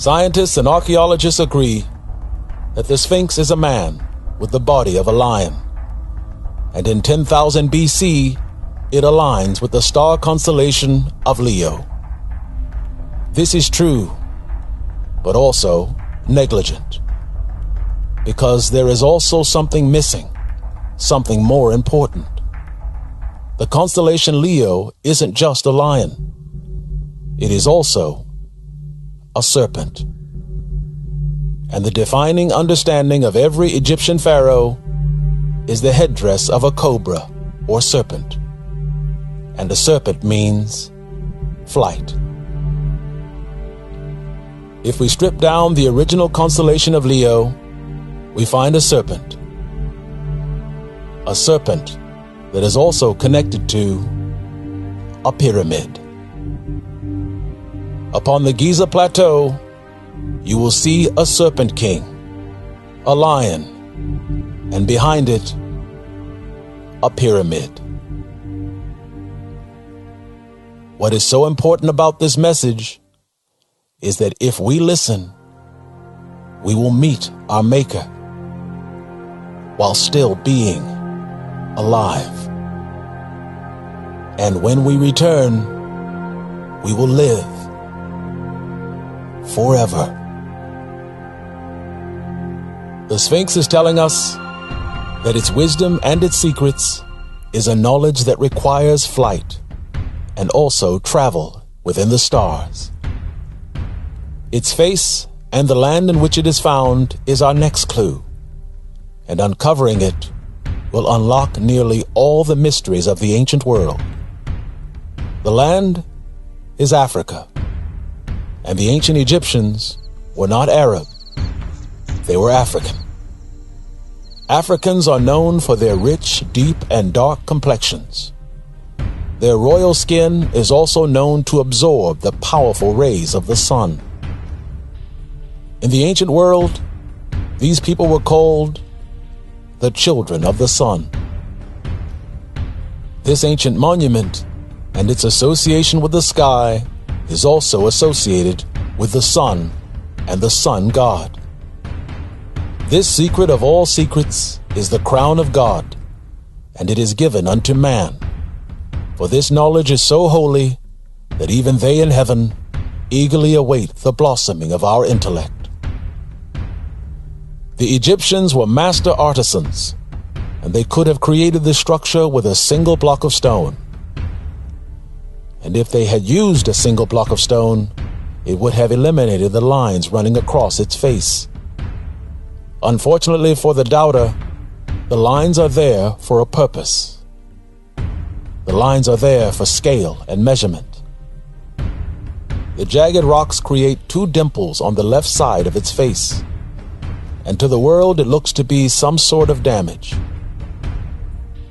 Scientists and archaeologists agree that the Sphinx is a man with the body of a lion, and in 10,000 BC, it aligns with the star constellation of Leo. This is true, but also negligent, because there is also something missing, something more important. The constellation Leo isn't just a lion. It is also a serpent. And the defining understanding of every Egyptian pharaoh is the headdress of a cobra or serpent. And a serpent means flight. If we strip down the original constellation of Leo, we find a serpent. A serpent that is also connected to a pyramid. Upon the Giza Plateau, you will see a serpent king, a lion, and behind it, a pyramid. What is so important about this message is that if we listen, we will meet our Maker while still being alive. And when we return, we will live forever. The Sphinx is telling us that its wisdom and its secrets is a knowledge that requires flight and also travel within the stars. Its face and the land in which it is found is our next clue, and uncovering it will unlock nearly all the mysteries of the ancient world. The land is Africa, and the ancient Egyptians were not Arab, they were African. Africans are known for their rich, deep, and dark complexions. Their royal skin is also known to absorb the powerful rays of the sun. In the ancient world, these people were called the children of the sun. This ancient monument and its association with the sky is also associated with the sun and the sun god. This secret of all secrets is the crown of God, and it is given unto man. For this knowledge is so holy that even they in heaven eagerly await the blossoming of our intellect. The Egyptians were master artisans, and they could have created this structure with a single block of stone. And if they had used a single block of stone, it would have eliminated the lines running across its face. Unfortunately for the doubter, the lines are there for a purpose. The lines are there for scale and measurement. The jagged rocks create two dimples on the left side of its face, and to the world it looks to be some sort of damage.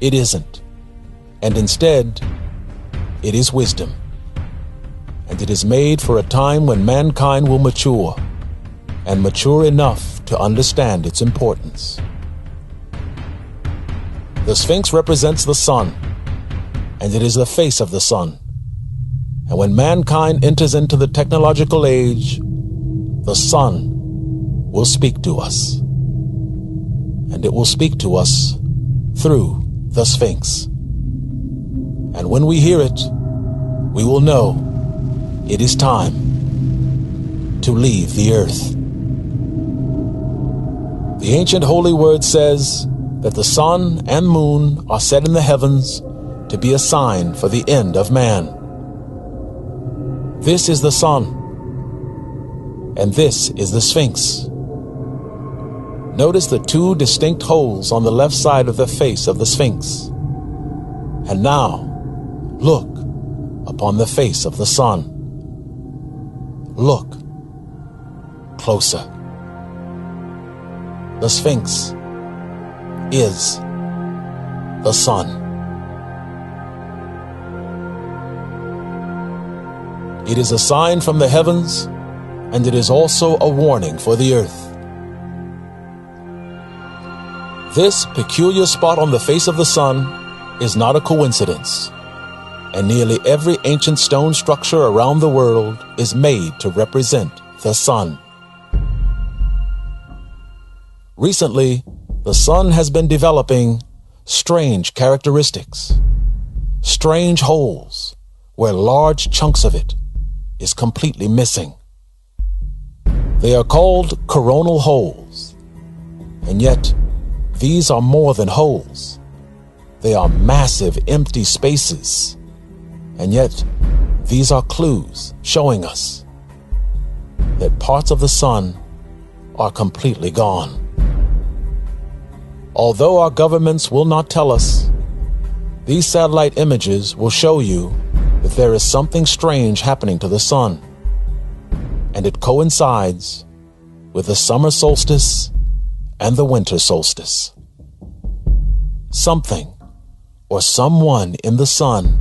It isn't, and instead, it is wisdom. And it is made for a time when mankind will mature, and mature enough to understand its importance. The Sphinx represents the sun, and it is the face of the sun. And when mankind enters into the technological age, the sun will speak to us. And it will speak to us through the Sphinx. And when we hear it, we will know it is time to leave the earth. The ancient holy word says that the sun and moon are set in the heavens to be a sign for the end of man. This is the sun, and this is the Sphinx. Notice the two distinct holes on the left side of the face of the Sphinx. And now, look upon the face of the sun. Look closer. The Sphinx is the sun. It is a sign from the heavens, and it is also a warning for the earth. This peculiar spot on the face of the sun is not a coincidence, and nearly every ancient stone structure around the world is made to represent the sun. Recently, the sun has been developing strange characteristics, strange holes where large chunks of it is completely missing. They are called coronal holes, and yet these are more than holes. They are massive empty spaces, and yet these are clues showing us that parts of the sun are completely gone. Although our governments will not tell us, these satellite images will show you that there is something strange happening to the sun, and it coincides with the summer solstice and the winter solstice. Something or someone in the sun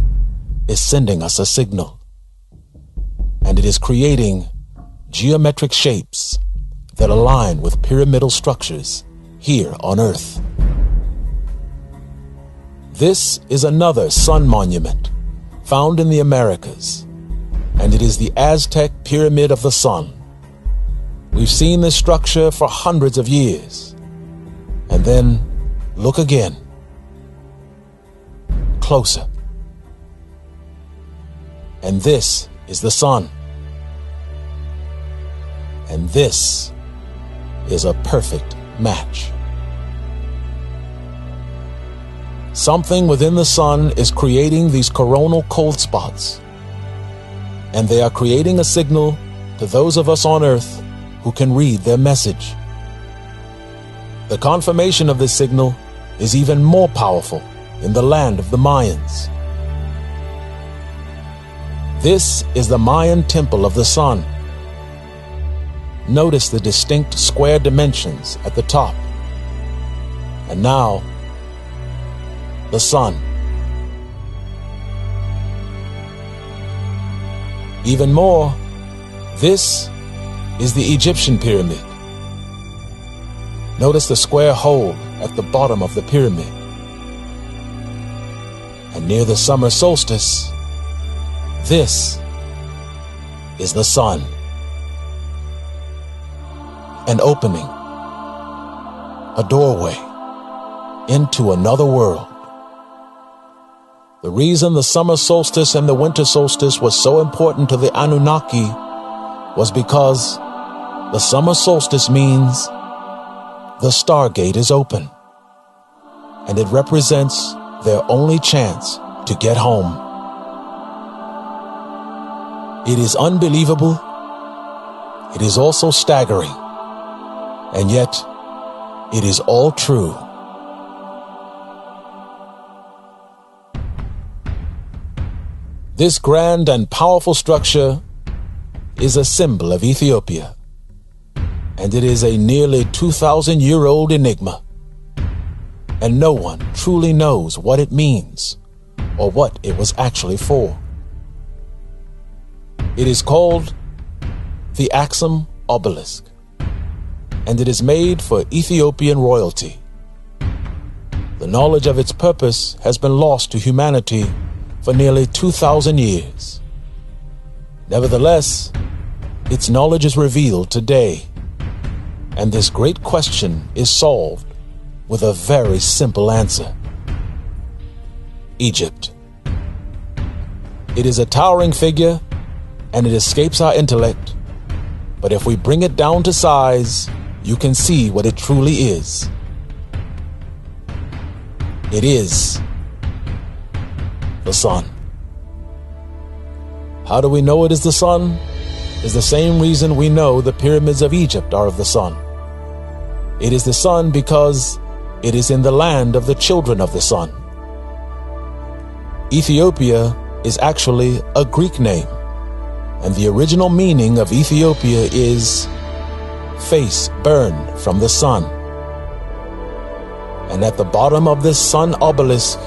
is sending us a signal, and it is creating geometric shapes that align with pyramidal structures here on Earth. This is another sun monument found in the Americas, and it is the Aztec Pyramid of the Sun. We've seen this structure for hundreds of years. And then look again. Closer. And this is the sun. And this is a perfect match. Something within the sun is creating these coronal cold spots, and they are creating a signal to those of us on Earth who can read their message. The confirmation of this signal is even more powerful in the land of the Mayans. This is the Mayan temple of the sun. Notice the distinct square dimensions at the top. And now, the sun. Even more, this is the Egyptian pyramid. Notice the square hole at the bottom of the pyramid. And near the summer solstice, this is the sun. An opening, a doorway into another world. The reason the summer solstice and the winter solstice was so important to the Anunnaki was because the summer solstice means the stargate is open, and it represents their only chance to get home. It is unbelievable. It is also staggering, and yet it is all true. This grand and powerful structure is a symbol of Ethiopia, and it is a nearly 2,000-year-old enigma, and no one truly knows what it means or what it was actually for. It is called the Axum Obelisk, and it is made for Ethiopian royalty. The knowledge of its purpose has been lost to humanity for nearly 2,000 years. Nevertheless, its knowledge is revealed today, and this great question is solved with a very simple answer. Egypt. It is a towering figure, and it escapes our intellect, but if we bring it down to size, you can see what it truly is. It is the sun. How do we know it is the sun? Is the same reason we know the pyramids of Egypt are of the sun. It is the sun because it is in the land of the children of the sun. Ethiopia is actually a Greek name, and the original meaning of Ethiopia is face burned from the sun. And at the bottom of this sun obelisk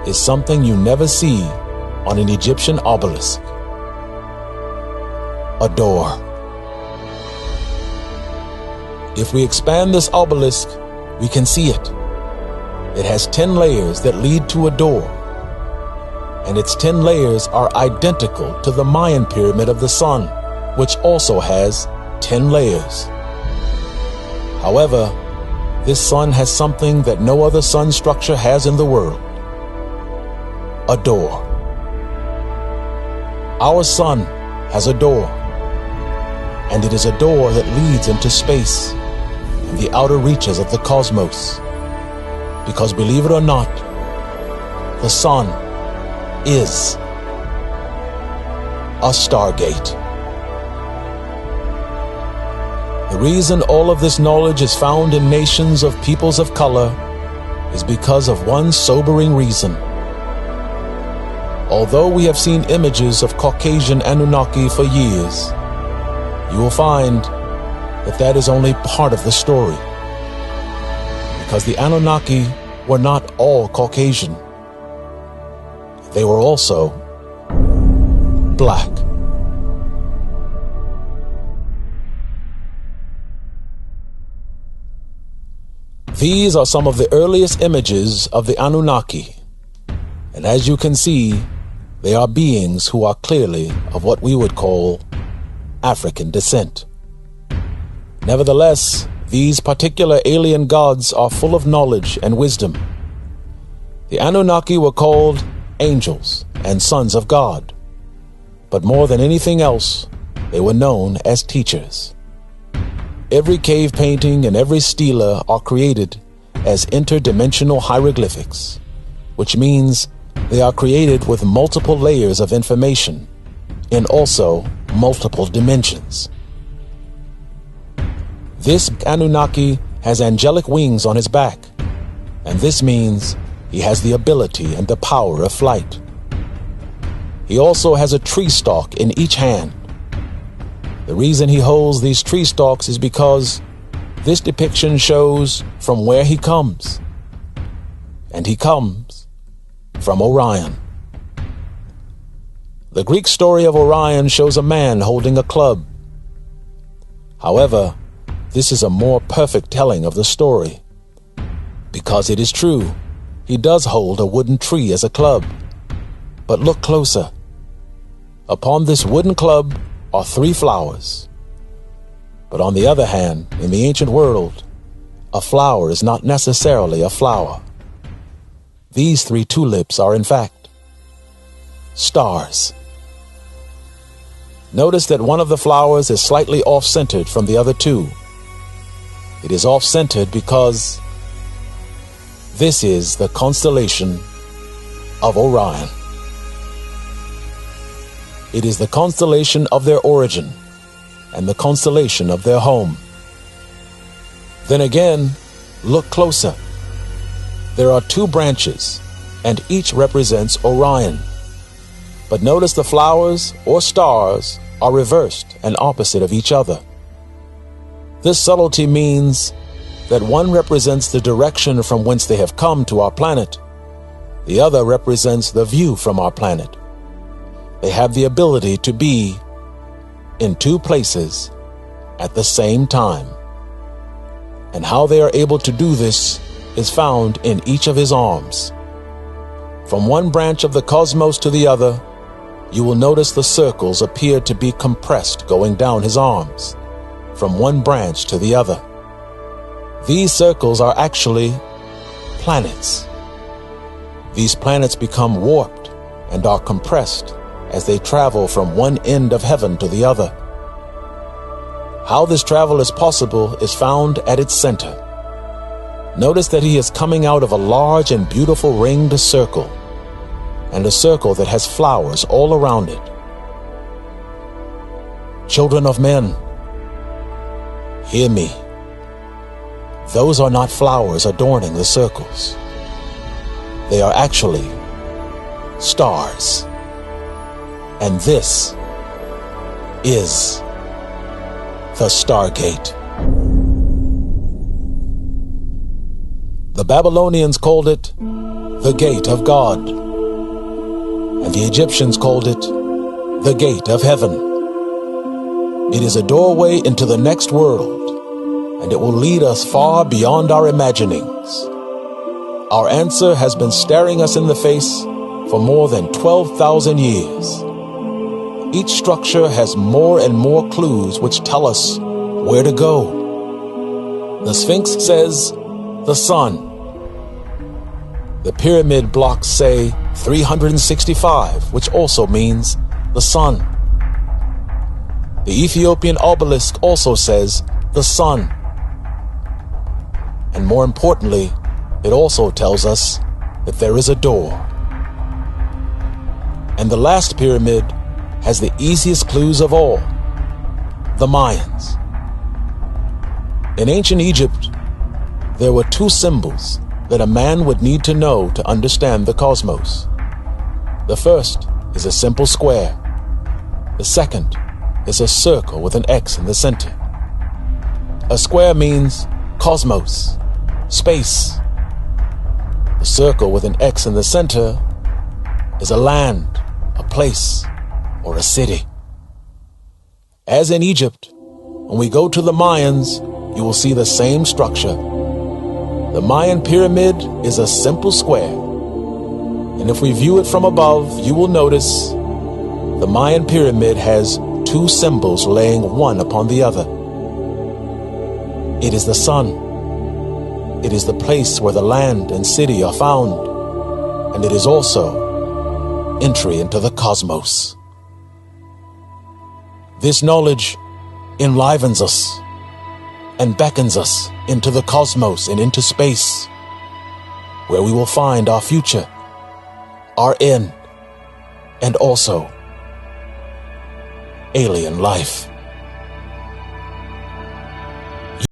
is something you never see on an Egyptian obelisk. A door. If we expand this obelisk, we can see it. It has 10 layers that lead to a door, and its 10 layers are identical to the Mayan pyramid of the sun, which also has 10 layers. However, this sun has something that no other sun structure has in the world: a door. Our sun has a door, and it is a door that leads into space and the outer reaches of the cosmos. Because believe it or not, the sun is a stargate. The reason all of this knowledge is found in nations of peoples of color is because of one sobering reason. Although we have seen images of Caucasian Anunnaki for years, you will find that that is only part of the story. Because the Anunnaki were not all Caucasian. They were also black. These are some of the earliest images of the Anunnaki, and as you can see, they are beings who are clearly of what we would call African descent. Nevertheless, these particular alien gods are full of knowledge and wisdom. The Anunnaki were called angels and sons of God, but more than anything else, they were known as teachers. Every cave painting and every stela are created as interdimensional hieroglyphics, which means they are created with multiple layers of information in also multiple dimensions. This Anunnaki has angelic wings on his back, and this means he has the ability and the power of flight. He also has a tree stalk in each hand. The reason he holds these tree stalks is because this depiction shows from where he comes, and he comes from Orion. The Greek story of Orion shows a man holding a club. However, this is a more perfect telling of the story. Because it is true, he does hold a wooden tree as a club. But look closer. Upon this wooden club are 3 flowers. But on the other hand, in the ancient world, a flower is not necessarily a flower. These 3 tulips are in fact stars. Notice that one of the flowers is slightly off-centered from the other 2. It is off-centered because this is the constellation of Orion. It is the constellation of their origin and the constellation of their home. Then again, look closer. There are 2 branches, and each represents Orion. But notice the flowers or stars are reversed and opposite of each other. This subtlety means that one represents the direction from whence they have come to our planet. The other represents the view from our planet. They have the ability to be in 2 places at the same time. And how they are able to do this is found in each of his arms. From one branch of the cosmos to the other, you will notice the circles appear to be compressed going down his arms, from one branch to the other. These circles are actually planets. These planets become warped and are compressed as they travel from one end of heaven to the other. How this travel is possible is found at its center. Notice that he is coming out of a large and beautiful ringed circle, and a circle that has flowers all around it. Children of men, hear me. Those are not flowers adorning the circles. They are actually stars. And this is the Stargate. The Babylonians called it the Gate of God, and the Egyptians called it the Gate of Heaven. It is a doorway into the next world, and it will lead us far beyond our imaginings. Our answer has been staring us in the face for more than 12,000 years. Each structure has more and more clues which tell us where to go. The Sphinx says the sun. The pyramid blocks say 365, which also means the sun. The Ethiopian obelisk also says the sun. And more importantly, it also tells us that there is a door. And the last pyramid has the easiest clues of all, the Mayans. In ancient Egypt, there were two symbols that a man would need to know to understand the cosmos. The first is a simple square. The second is a circle with an X in the center. A square means cosmos, space. The circle with an X in the center is a land, a place, or a city. As in Egypt, when we go to the Mayans, you will see the same structure. The Mayan pyramid is a simple square, and if we view it from above, you will notice the Mayan pyramid has two symbols laying one upon the other. It is the sun. It is the place where the land and city are found, and it is also entry into the cosmos. This knowledge enlivens us and beckons us into the cosmos and into space, where we will find our future, our end, and also alien life.